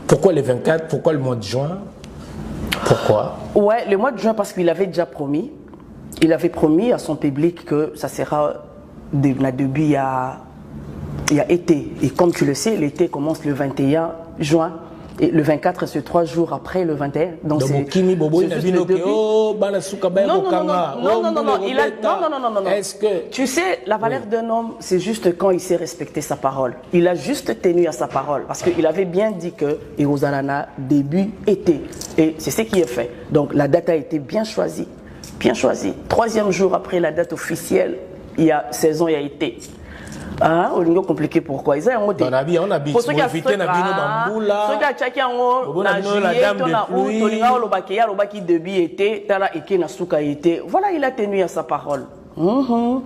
Pourquoi le 24? Pourquoi le mois de juin? Pourquoi? Ouais, le mois de juin parce qu'il avait déjà promis. Il avait promis à son public que ça sera début il y a été. Et comme tu le sais, l'été commence le 21 juin. Et le 24, c'est 3 jours après le 21. Donc c'est juste le début. Non. Est-ce que... Tu sais, la valeur d'un homme, c'est juste quand il sait respecter sa parole. Il a juste tenu à sa parole. Parce qu'il avait bien dit que Irozalana, début été. Et c'est ce qui est fait. Donc la date a été bien choisie. Bien choisie. 3e jour après la date officielle, il y a saison, il y a été. Ah, on est compliqué pourquoi ils ont on a pour ceux qui ont évité na bino bambula ceux qui a tchaki en na juillet ton na août tolinga olobaki ya lobaki début été tala eke na suka été voilà il a tenu à sa parole. Le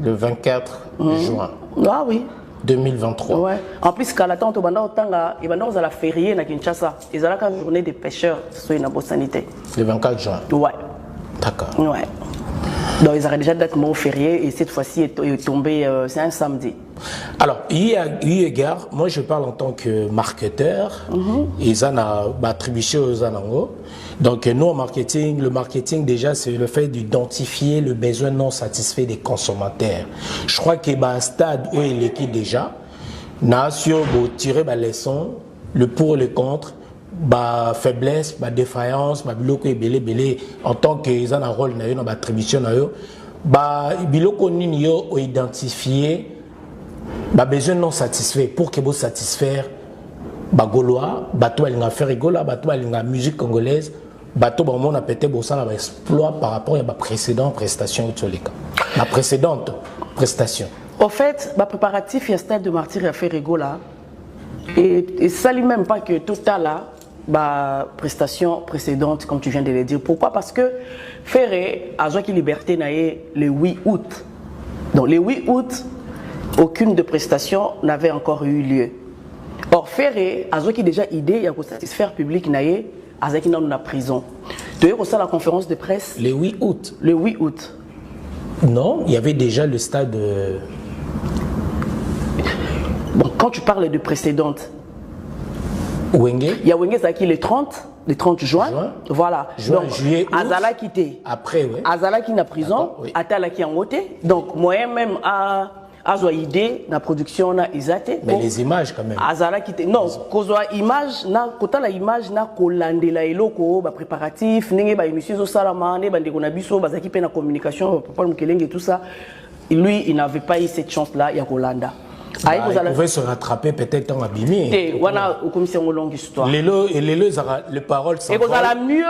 24 juin. Ah oui. 2023. Ouais. En plus Kalatan to banda otanga et banda za la férié na Kinshasa ils ont la journée des pêcheurs sur une sanité. Le 24 juin. Ouais. D'accord. Ouais. Donc ils auraient déjà date mot férié et cette fois-ci est tombé, c'est un samedi. Alors, il y a égard, moi je parle en tant que marketeur, ils ont attribué aux anango. Donc nous en marketing, le marketing déjà c'est le fait d'identifier le besoin non satisfait des consommateurs. Je crois qu'il y a un stade où il est déjà, nation tirer la leçon, le pour et le contre. Ba faiblesse, ba défaillance, ba biloko belé en tant que ils ont un rôle dans la attribution ba biloko nini yo o identifier ba besoin non satisfait pour que vous satisfaire ba gaulois, ba to alinga faire rigola, ba to alinga musique congolaise, ba to ba mon pété bo ça ba exploit par rapport à ba précédente prestation au Tolika. La précédente prestation. Au fait, ba préparatif il y a stade de martyr à faire rigola et ça lui même pas que tout à là bah, prestation précédente, comme tu viens de le dire. Pourquoi? Parce que Ferré a joué liberté le 8 août. Donc le 8 août, aucune de prestations n'avait encore eu lieu. Or Ferré a joué déjà idée à satisfaire public naé à dans la prison. Tu as ça la conférence de presse. Le 8 août. Le 8 août. Non, il y avait déjà le stade. Bon, quand tu parles de précédente. Wenge. Il y a Wenge qui le 30 juin. Voilà. Juin, donc, juillet, Azala quitté. Après, oui. Azala qui na prison, oui. Atala qui en voté. Donc, moi-même, à idée, la production, na isate. Mais les images, quand même. Azala quitté. Non, kozwa image, na, kota la image, na kolande la eloko, ba préparatif, nenge ba émission zo salama, ne ba ndeko na biso, ba zaki pe na communication, papa Mukelenge et tout ça. Lui, il n'avait pas eu cette chance-là, il y a Kolanda. Il pouvait se rattraper peut-être en abîmé. Le parole s'envole,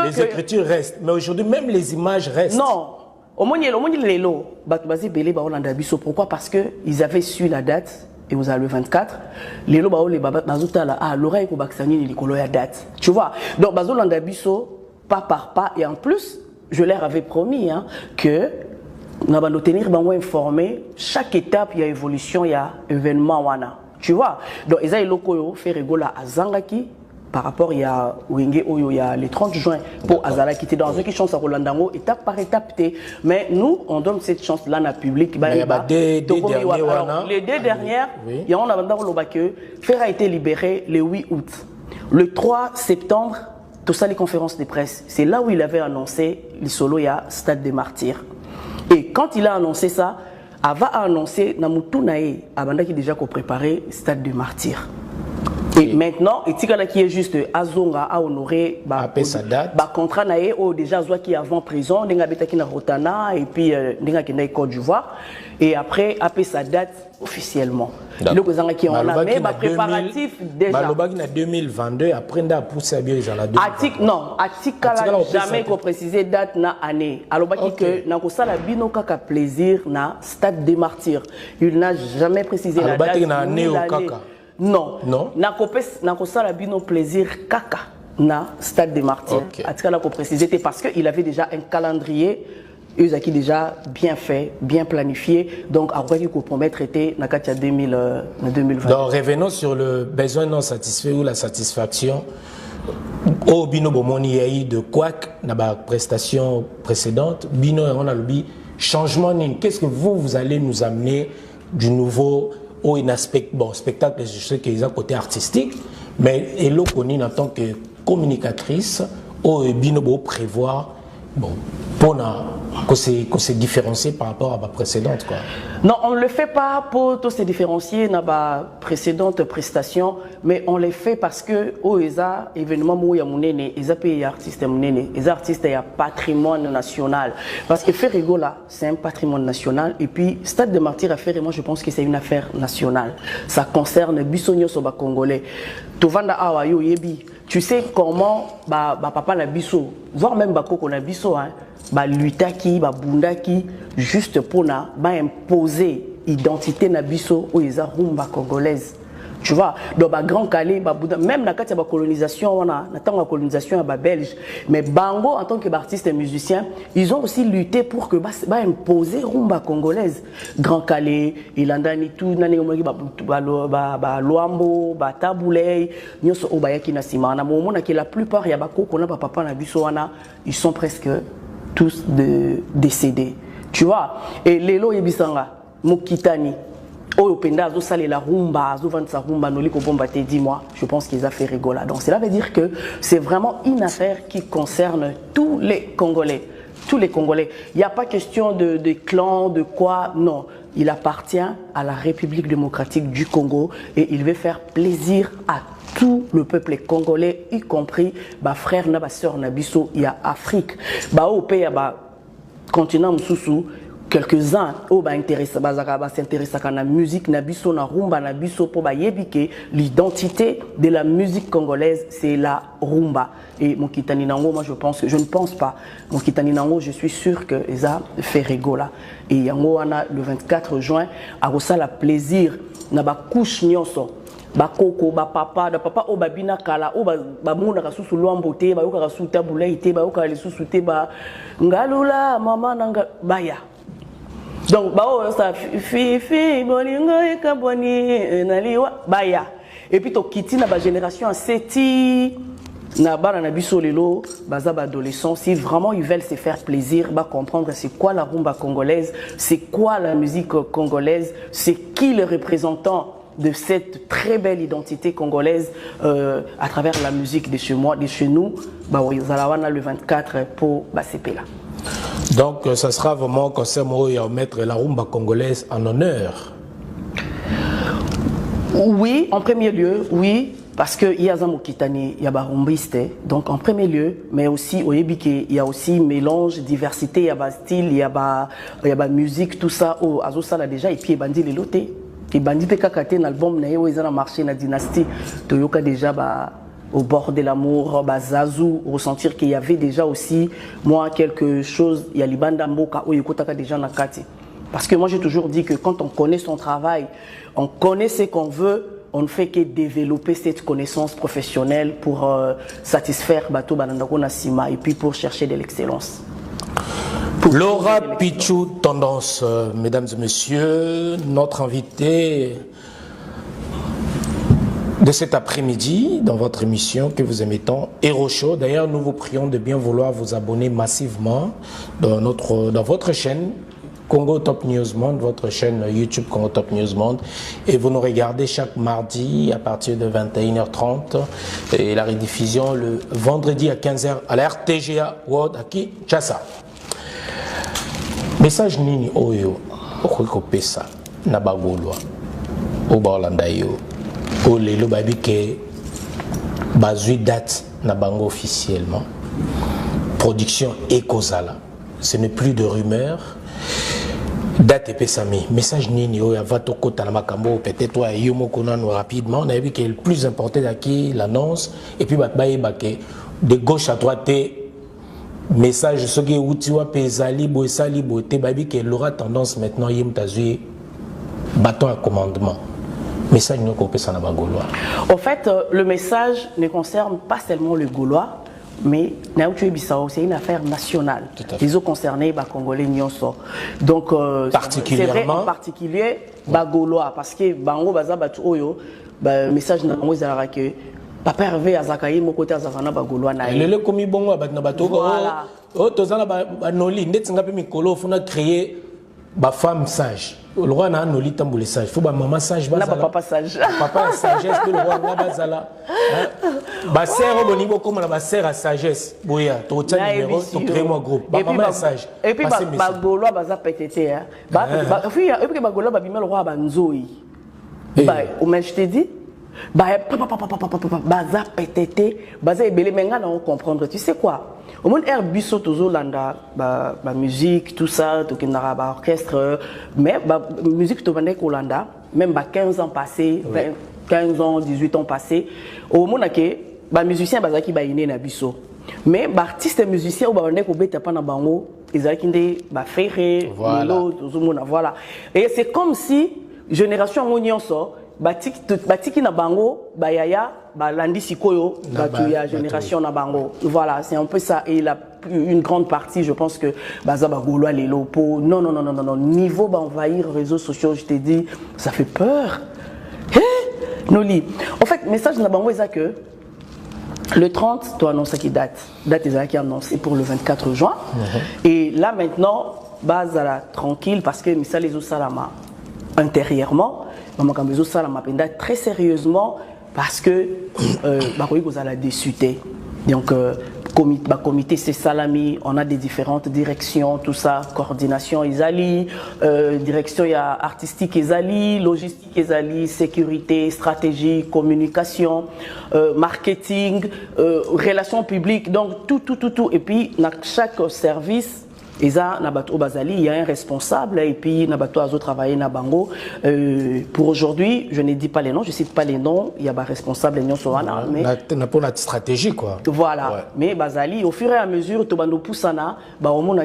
les écritures restent. Mais aujourd'hui, même les images restent. Non. Pourquoi? Parce qu'ils avaient su la date, et vous avez le 24. Tu vois? Donc, pas par pas. Et en plus, je leur avais promis que nous allons tenir informé chaque étape, il y a évolution, il y a événement wana. Tu vois? Donc ils ont fait rigola à Zangaki par rapport il y a Wenge Oyo il y a le 30 juin pour Azala qui était dans une chance à Rolandango étape par étape. Mais nous on donne cette chance là dans le public. Les deux dernières, il y a un que Fer a été libéré le 8 août. Le 3 septembre, tout ça les conférences de presse. C'est là où il avait annoncé le solo il y a Stade des Martyrs. Et quand il a annoncé ça, Ava a annoncé Namutunae, Abanda qui déjà préparé Stade de Martyrs. Et maintenant, et Tikala qui est juste Azonga a honoré sa date. Contrat nae ou déjà Zoa qui est avant prison, Nenga Betaki na Rotana et puis Nenga qui est Côte d'Ivoire. Et après, après sa date officiellement. Le président qui en a mais préparatif déjà. Malobaki na 2022 après nda poussé à bien ils en a deux. Non, Atikala jamais qu'on préciser date na année. Alors que na ko sala bino kaka plaisir na Stade des Martyrs. Il n'a jamais précisé la date. Na année au kaka. Non. Non. Na ko sala bino plaisir kaka na Stade des Martyrs. Atikala ko préciser parce que il avait déjà un calendrier. Eux qui déjà bien fait, bien planifié, donc à quoi il faut promettre était dans 2020. Donc revenons sur le besoin non satisfait ou la satisfaction. Au Bino Bomoni il y a eu de couac dans la prestation précédente. Bino on a le changement. Qu'est-ce que vous allez nous amener du nouveau ou un aspect, bon, spectacle, je sais qu'ils ont côté artistique, mais Elo Koni en tant que communicatrice, ou Binobo prévoir, bon, pour qu'on se différencie par rapport à ma précédente, quoi. Non, on ne le fait pas pour tous se différencier dans ma précédente prestation, mais on le fait parce que au ESA, événement où il y a mon aîné, ils appellent artistes mon aîné, les artistes il y a patrimoine national. Parce que Ferrego là, c'est un patrimoine national, et puis Stade de Martyrs à Ferré, moi je pense que c'est une affaire nationale. Ça concerne Bissonio Soba Congolais. Tovanda Awayo Yebi. Tu sais comment papa na biso, voire même Bakoko na biso, hein, lutaki, bundaki, juste pour imposer identité na biso ou les rumba congolaise. Tu vois, dans le Grand Calais, même dans la colonisation, on a la colonisation à Belge, mais Bango, en tant qu'artiste et musicien, ils ont aussi lutté pour que imposer rumba congolaise. Grand Calais, Ilandani, tout, Luambo, Taboulay, Nyoso Obayaki Nasima. La plupart, il y a papa ils sont presque tous décédés. Tu vois, et Lelo Yebisanga, Mokitani, la rumba, dis-moi, je pense qu'ils ont fait rigoler. Donc cela veut dire que c'est vraiment une affaire qui concerne tous les Congolais. Tous les Congolais. Il n'y a pas question de clan, de quoi, non. Il appartient à la République démocratique du Congo et il veut faire plaisir à tout le peuple congolais, y compris ma frère, ma soeur, Nabiso, il y a Afrique. Au pays, continent Moussoussou, quelques-uns s'intéressent à la musique, nabiso, na rumba, nabiso, pour l'identité de la musique congolaise, c'est la rumba. Et mon Kitaninango, moi je ne pense pas. Mon Kitaninango, je suis sûr que ça fait rigoler. Et yango ana le 24 juin, à la plaisir, na ba couche nyonso. Bakoko, papa o babina kala o bamuna kasusu luambo te ba yoka kasusu tabulei te ba yoka lisusu te ba ngalula mama nanga baya. Donc ça fifi bolingo ekaboni naliwa baya. Et puis to kiti na ba génération en seti na bana na biso lelo baza ba adolescents, si vraiment ils veulent se faire plaisir, comprendre c'est quoi la rumba congolaise, c'est quoi la musique congolaise, c'est qui le représentant de cette très belle identité congolaise à travers la musique de chez moi, de chez nous, le 24 pour CP là. Donc ça sera vraiment concert à mettre la rumba congolaise en honneur. Oui, en premier lieu, oui, parce que il y a Zamokitani, il y a barumbiste, donc en premier lieu, mais aussi au Yébike, il y a aussi mélange, diversité, il y a style, il y a musique, tout ça, au Azosala déjà, et puis bandi les lotés. Et Bandi Pekakate, un album, ils ont marché dans la dynastie. Toyoka déjà au bord de l'amour, Zazu, ressentir qu'il y avait déjà aussi, moi, quelque chose, il y a l'Ibanda Mboka, où Yokotaka déjà dans Kati. Parce que moi, j'ai toujours dit que quand on connaît son travail, on connaît ce qu'on veut, on ne fait que développer cette connaissance professionnelle pour satisfaire Bato Banandako Nassima et puis pour chercher de l'excellence. Laura Pichou, Tendance, mesdames et messieurs, notre invité de cet après-midi dans votre émission que vous aimez tant, Hero Show. D'ailleurs, nous vous prions de bien vouloir vous abonner massivement dans votre chaîne Congo Top News Monde, votre chaîne YouTube Congo Top News Monde, et vous nous regardez chaque mardi à partir de 21h30 et la rediffusion le vendredi à 15h à la RTGA World à Kinshasa. Message nini oyo okopesa na bagolwa o Balanda yo o lelo babike bazui date na bango officiellement production Ekozala, ce n'est plus de rumeurs, date et pesami. Message nini oyo avato kota na makambo peut-être toi yo moko nano rapidement na yebi que le plus importantaki l'annonce et puis batbaye bake de gauche à droite. Message ce qui est utiwa pesali boesali bote babi qu'elle aura tendance maintenant yim tazui bâton à commandement. Message nous qu'on peut s'en avoir gaulois. En fait, le message ne concerne pas seulement le Gaulois, mais c'est une affaire nationale. Ils ont concerné les Congolais nyonso. Donc c'est vrai en particulier les Gaulois parce que bango baza batu oyo message na bango ezalaka que Papa Hervé Azakaye mon côté Azakana Bagolwa na le komi bongo abat na bato o tozana ba noli ndetinga pe mikolo funa créer ba femme sage. Le roi n'a pas tamboulé sage. Faut ba maman sage. N'a pas papa sage. Papa est sagesse que le roi n'a pas zala. Ba sœur au niveau comme la ba sœur à sagesse. Boya, tu tiens numéro, tu crées moi groupe. Ba maman est sage. Et puis ba golo ba za pétété hein. Ba et puis ba golo ba bimel roi ba nzoi. Ba au mais je te dis ba za pétété, ba za ebele menga na comprendre. Tu sais quoi? Au moins, Airbus Tozolanda, la musique, tout ça, tout orchestre, mais la musique Tobandek Olanda, même 15 ans passés, 15 ans, 18 ans passés, au moins, les musiciens qui sont nés na biso. Mais les artistes et musiciens, ils sont na bango, ils ont fait voilà. Et c'est comme si, génération Ognon sort, batiki na bango, bayaya, landi sikoyo, batuya génération na bango. Voilà, c'est un peu ça. Et une grande partie, je pense que bazaba gaulois les lopos. Non, non, non, non, non, non. Niveau envahir les réseaux sociaux, je t'ai dit, ça fait peur. Noli. En fait, message na bango est que le 30, tu annonces qui date. Date est qui annoncé pour le 24 juin. Et là maintenant, bazala tranquille parce que misa les salama intérieurement. Très sérieusement parce que vous allez discuter. Donc, comité c'est salami, on a des différentes directions, tout ça, coordination Isali, direction artistique Isali, logistique Isali, sécurité, stratégie, communication, marketing, relations publiques, donc tout. Et puis, dans chaque service, il y a un responsable et puis Nabato a travaillé na bango. Pour aujourd'hui, je ne dis pas les noms, je ne cite pas les noms. Il y a un responsable mais pour la stratégie quoi. Voilà. Ouais. Mais Bazali, au fur et à mesure, tu bando poussana,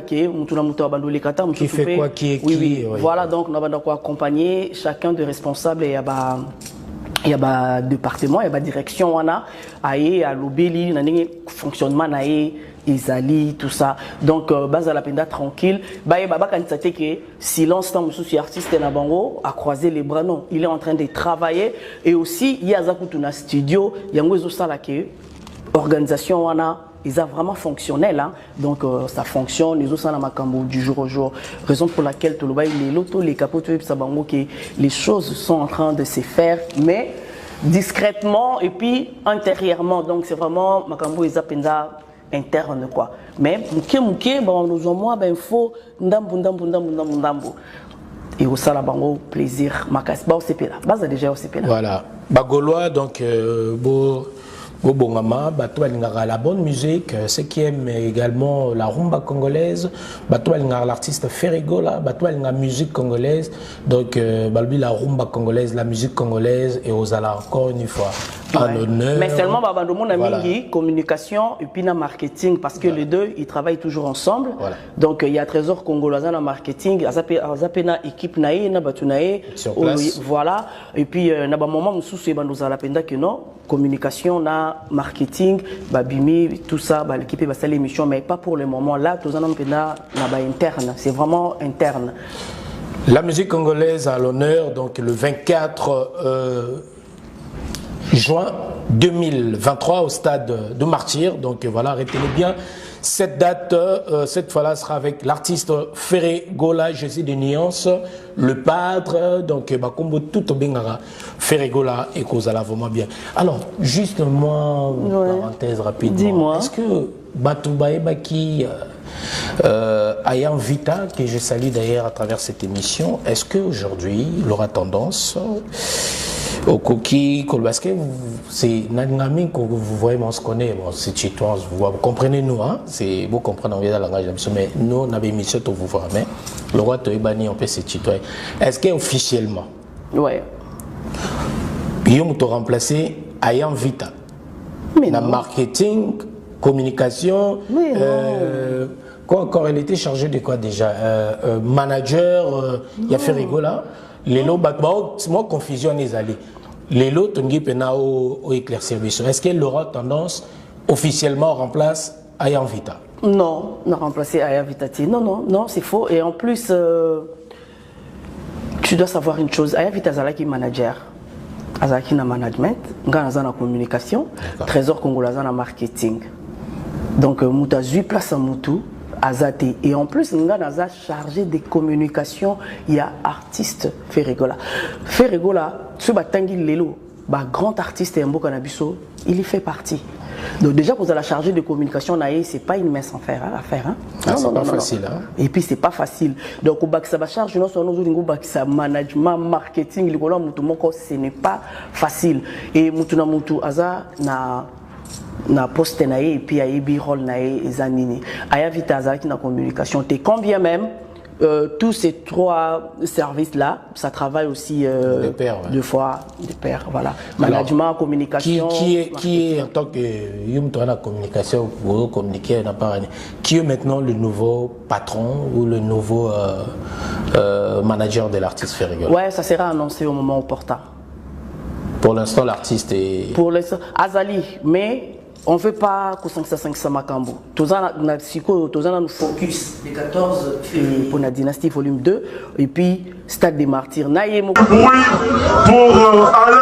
qui fait quoi, qui est qui. Oui. Voilà, donc nous avons accompagner chacun des responsables et il y a un département, il y a une direction, on a à l'obéli, fonctionnement Isali, tout ça. Donc, base à la peine tranquille. Que silence, tant que artiste na bango a croisé les bras. Non, il est en train de travailler. Et aussi, il y a un studio, il y a une organisation, ils sont vraiment fonctionnels. Hein? Donc, ça fonctionne. Ils ont makambo du jour au jour. Raison pour laquelle tout le bail, les lotos, les capotes, les choses sont en train de se faire, mais discrètement et puis intérieurement. Donc, c'est vraiment makambo ils appellent interne quoi. Mais nous moi ben faut ndambu et au sala bango plaisir makas ba OCP là base déjà OCP là. Voilà bagolois donc Bongama, la bonne musique, ceux qui aiment également la rumba congolaise, l'artiste Ferrigola, la musique congolaise, donc la rumba congolaise, la musique congolaise et aux ala encore une fois. En honneur. Mais seulement voilà. Communication et puis marketing parce que les deux ils travaillent toujours ensemble. Voilà. Donc il y a Trésor congolais dans marketing, azapena équipe naïe na batunaïe. Voilà et puis na ba moment mususu bandu za la penda que non communication na marketing babimi tout ça l'équipe va faire l'émission mais pas pour le moment là tous en penda na ba interne, c'est vraiment interne. La musique congolaise à l'honneur donc le 24 juin 2023 au stade de Martyr. Donc voilà, retenez bien cette date. Cette fois-là sera avec l'artiste Ferrigola, Jésus de Nuance, le pâtre. Donc Bakombo tout au Bengara, Ferrigola et Kozala vraiment bien. Alors, juste moi, parenthèse rapidement. Dis-moi. Est-ce que Batoubae Baki Ayam Vita, que je salue d'ailleurs à travers cette émission, est-ce qu'aujourd'hui il aura tendance au coquille, parce que c'est Nagami que vous voyez, on se connaît, bon, c'est chitois, vous comprenez nous, hein, c'est vous comprenez dans le langage, mais nous on avait mis ça pour vous voir, mais le roi de Ebani on peut c'est chitois. Est-ce qu'officiellement, ouais, ils ont remplacé Ayam Vita, la marketing, communication, quoi encore, elle était chargée de quoi déjà, manager, il y a Ferrigola. Les lots, moi confusion les allés. Les lots, tu pena au éclaircir. Est-ce qu'elle aura tendance officiellement remplace Ayam Vita? Non, on a remplacé Ayam Vita. Non, c'est faux. Et en plus, tu dois savoir une chose. Ayam Vita Zalaki manager, Azaki na management, Ngana na communication, Trésor congolais na marketing. Donc, Mouta 8 places à Moutou. Azate. Et en plus, nous avons chargé des communications, il y a artiste Ferregola. Ferregola, ce Batangi Lelo, grand artiste et un beau canabiso, il y fait partie. Donc déjà, vous allez charger de communication, c'est pas une mince affaire. Hein? C'est pas facile. Hein? Et puis, c'est pas facile. Donc, ça va charger, ça management, marketing, ce n'est pas facile. Et Mutu Aza na poste et puis il y a rôle zanini aya vite azaki na communication te combien même tous ces trois services là ça travaille aussi de pair, ouais. Deux fois de pair, voilà. Management. Alors, communication qui est en tant que la communication pour communiquer qui est maintenant le nouveau patron ou le nouveau manager de l'artiste Ferregola? Ouais, ça sera annoncé au moment opportun. Pour l'instant, l'artiste est... Pour l'instant, Azali, mais on ne veut pas que 500 Makambo. Tous nous focus les 14 pour la dynastie volume 2 et puis Stade des Martyrs. Oui, pour aller